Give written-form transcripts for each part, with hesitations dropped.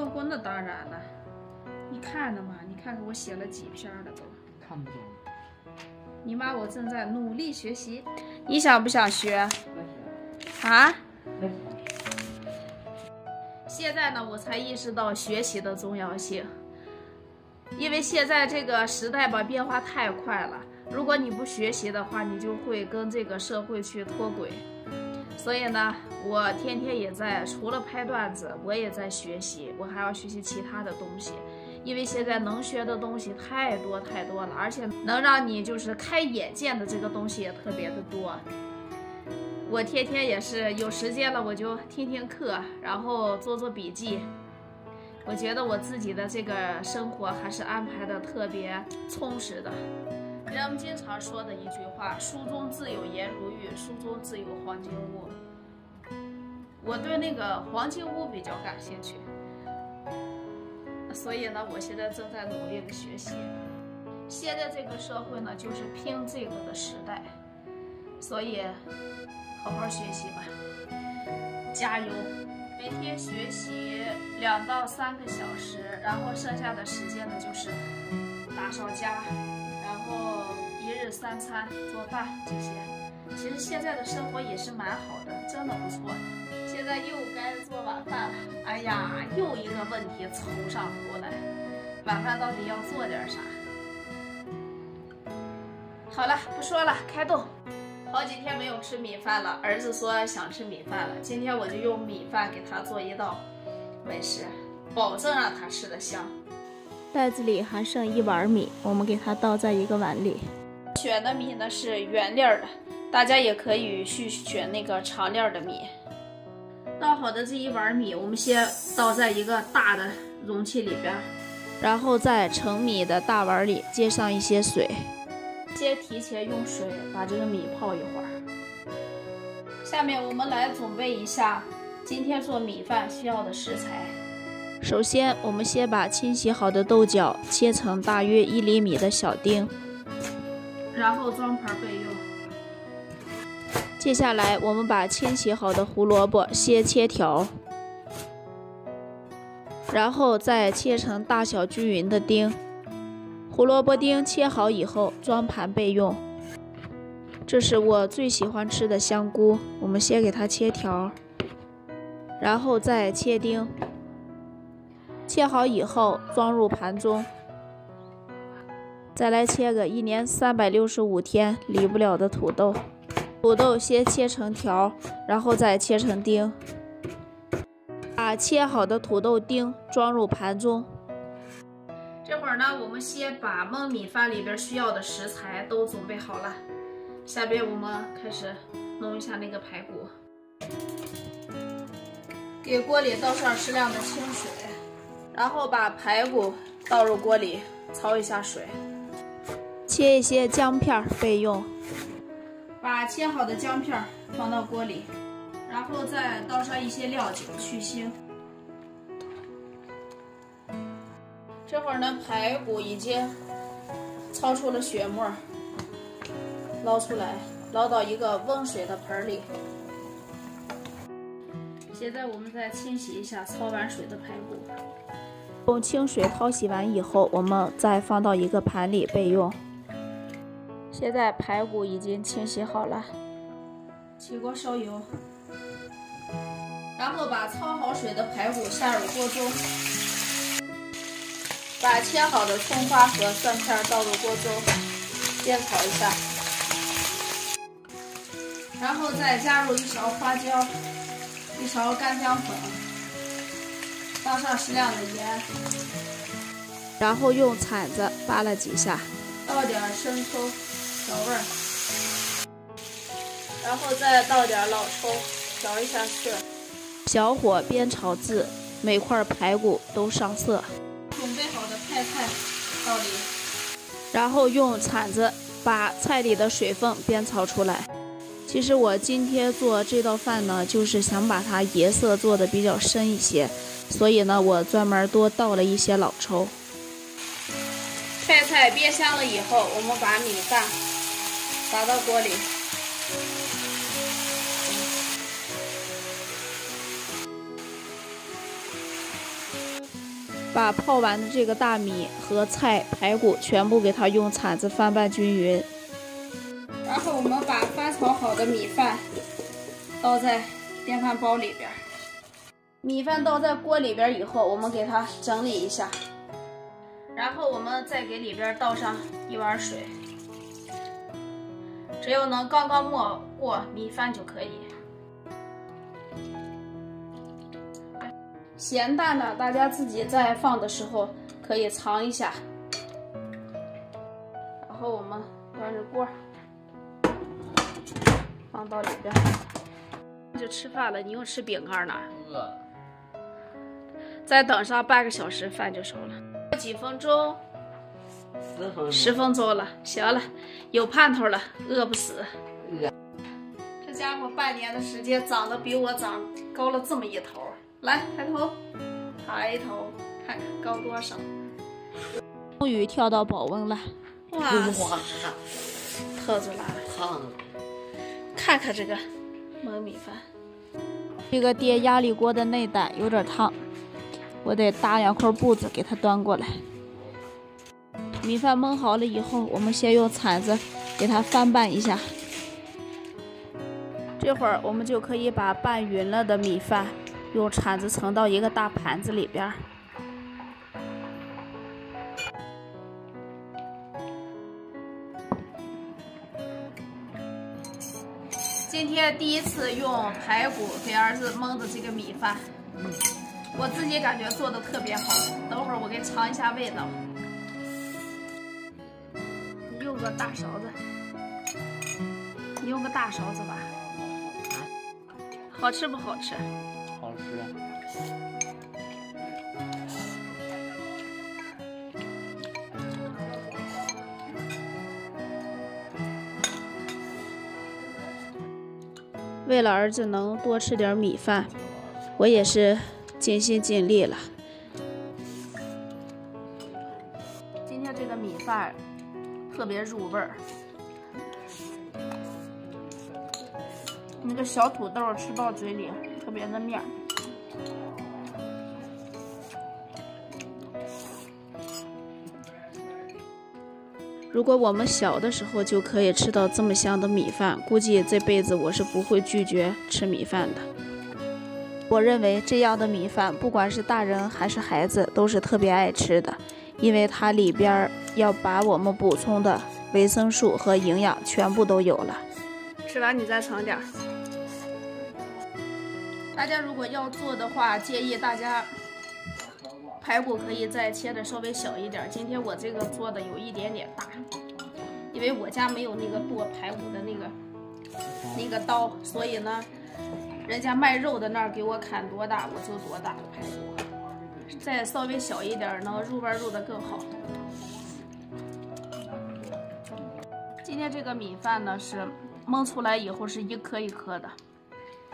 过那当然了，你看着嘛，你看看我写了几篇了都。看不懂。你妈，我正在努力学习，你想不想学？啊？现在呢，我才意识到学习的重要性，因为现在这个时代吧，变化太快了。如果你不学习的话，你就会跟这个社会去脱轨。所以呢，我天天也在，除了拍段子，我也在学习，我还要学习其他的东西。因为现在能学的东西太多太多了，而且能让你就是开眼界的这个东西也特别的多。我天天也是有时间了，我就听听课，然后做做笔记。我觉得我自己的这个生活还是安排的特别充实的。人们经常说的一句话：书中自有颜如玉，书中自有黄金屋。我对那个黄金屋比较感兴趣。所以呢，我现在正在努力的学习。现在这个社会呢，就是拼这个的时代，所以好好学习吧，加油！每天学习2到3个小时，然后剩下的时间呢，就是打扫家，然后1日3餐做饭这些。其实现在的生活也是蛮好的，真的不错。现在又该做晚饭了，哎呀，又一个问题凑上头来，晚饭到底要做点啥？好了，不说了，开动。好几天没有吃米饭了，儿子说想吃米饭了，今天我就用米饭给他做一道美食，保证让他吃得香。袋子里还剩1碗米，我们给它倒在一个碗里。选的米呢是圆粒儿的，大家也可以去选那个长粒儿的米。倒好的这1碗米，我们先倒在一个大的容器里边，然后在盛米的大碗里接上一些水。先提前用水把这个米泡一会儿。下面我们来准备一下今天做米饭需要的食材。首先，我们先把清洗好的豆角切成大约1厘米的小丁，然后装盘备用。接下来，我们把清洗好的胡萝卜先切条，然后再切成大小均匀的丁。胡萝卜丁切好以后，装盘备用。这是我最喜欢吃的香菇，我们先给它切条，然后再切丁。切好以后，装入盘中。再来切个1年365天离不了的土豆。土豆先切成条，然后再切成丁。把切好的土豆丁装入盘中。这会儿呢，我们先把焖米饭里边需要的食材都准备好了。下边我们开始弄一下那个排骨。给锅里倒上适量的清水，然后把排骨倒入锅里焯一下水。切一些姜片备用。把切好的姜片放到锅里，然后再倒上一些料酒去腥。这会儿呢，排骨已经焯出了血沫，捞出来，捞到一个温水的盆里。现在我们再清洗一下焯完水的排骨。用清水淘洗完以后，我们再放到一个盘里备用。现在排骨已经清洗好了，起锅烧油，然后把焯好水的排骨下入锅中，把切好的葱花和蒜片倒入锅中，煸炒一下，然后再加入1勺花椒，1勺干姜粉，倒上适量的盐，然后用铲子扒拉几下，倒点生抽调味儿，然后再倒点老抽调一下色，小火煸炒至每块排骨都上色。准备好的派菜倒里，然后用铲子把菜里的水分煸炒出来。其实我今天做这道饭呢，就是想把它颜色做的比较深一些，所以呢，我专门多倒了一些老抽。派菜煸香了以后，我们把米饭撒到锅里，把泡完的这个大米和菜、排骨全部给它用铲子翻拌均匀。然后我们把翻炒好的米饭倒在电饭煲里边。米饭倒在锅里边以后，我们给它整理一下，然后我们再给里边倒上1碗水，只要能刚刚没过米饭就可以。咸淡呢，大家自己在放的时候可以尝一下。然后我们端着锅放到里边，就吃饭了。你又吃饼干呢？再等上半个小时，饭就熟了。几分钟？10分钟了。行了，有盼头了，饿不死。这家伙半年的时间长得比我长高了这么一头。来，抬头，抬头，看看高多少。终于跳到保温了。哇，特出来了。看看这个焖米饭。这个电压力锅的内胆有点烫，我得搭2块布子给它端过来。米饭焖好了以后，我们先用铲子给它翻拌一下。这会儿我们就可以把拌匀了的米饭用铲子盛到一个大盘子里边。今天第一次用排骨给儿子焖的这个米饭，我自己感觉做的特别好。等会儿我给尝一下味道。你用个大勺子，你用个大勺子吧。好吃不好吃？好吃。为了儿子能多吃点米饭，我也是尽心尽力了。今天这个米饭特别入味儿，那个小土豆吃到嘴里特别的面。如果我们小的时候就可以吃到这么香的米饭，估计这辈子我是不会拒绝吃米饭的。我认为这样的米饭，不管是大人还是孩子，都是特别爱吃的，因为它里边要把我们补充的维生素和营养全部都有了。吃完你再盛点。大家如果要做的话，建议大家排骨可以再切的稍微小一点。今天我这个做的有一点点大，因为我家没有那个剁排骨的那个刀，所以呢，人家卖肉的那儿给我砍多大我就多大的排骨，再稍微小一点能入味入的更好。今天这个米饭呢是焖出来以后是一颗一颗的，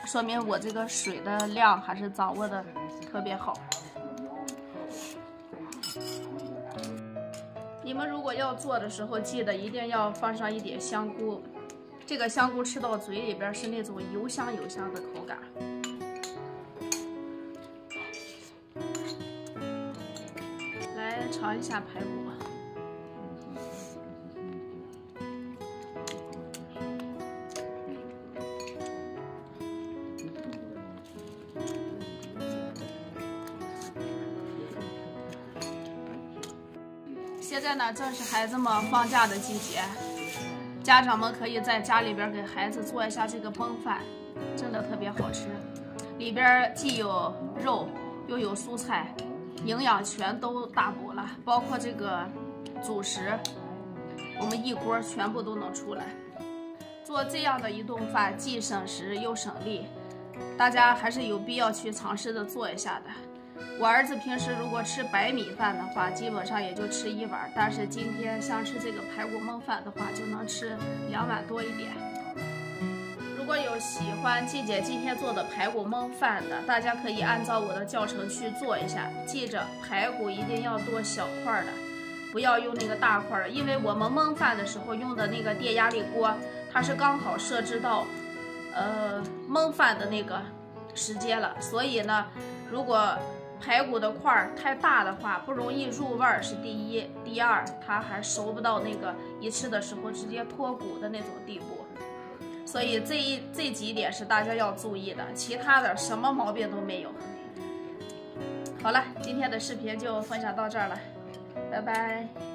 说明我这个水的量还是掌握的特别好。你们如果要做的时候，记得一定要放上一点香菇，这个香菇吃到嘴里边是那种油香油香的口感。来尝一下排骨。现在呢，正是孩子们放假的季节，家长们可以在家里边给孩子做一下这个焖饭，真的特别好吃。里边既有肉又有蔬菜，营养全都大补了，包括这个主食，我们一锅全部都能出来。做这样的一顿饭，既省时又省力，大家还是有必要去尝试的做一下的。我儿子平时如果吃白米饭的话，基本上也就吃1碗，但是今天像吃这个排骨焖饭的话，就能吃2碗多一点。如果有喜欢季姐今天做的排骨焖饭的，大家可以按照我的教程去做一下。记着，排骨一定要剁小块的，不要用那个大块的，因为我们焖饭的时候用的那个电压力锅，它是刚好设置到焖饭的那个时间了，所以呢，如果排骨的块儿太大的话，不容易入味儿是第一，第二它还熟不到那个一吃的时候直接脱骨的那种地步。所以这几点是大家要注意的，其他的什么毛病都没有。好了，今天的视频就分享到这儿了，拜拜。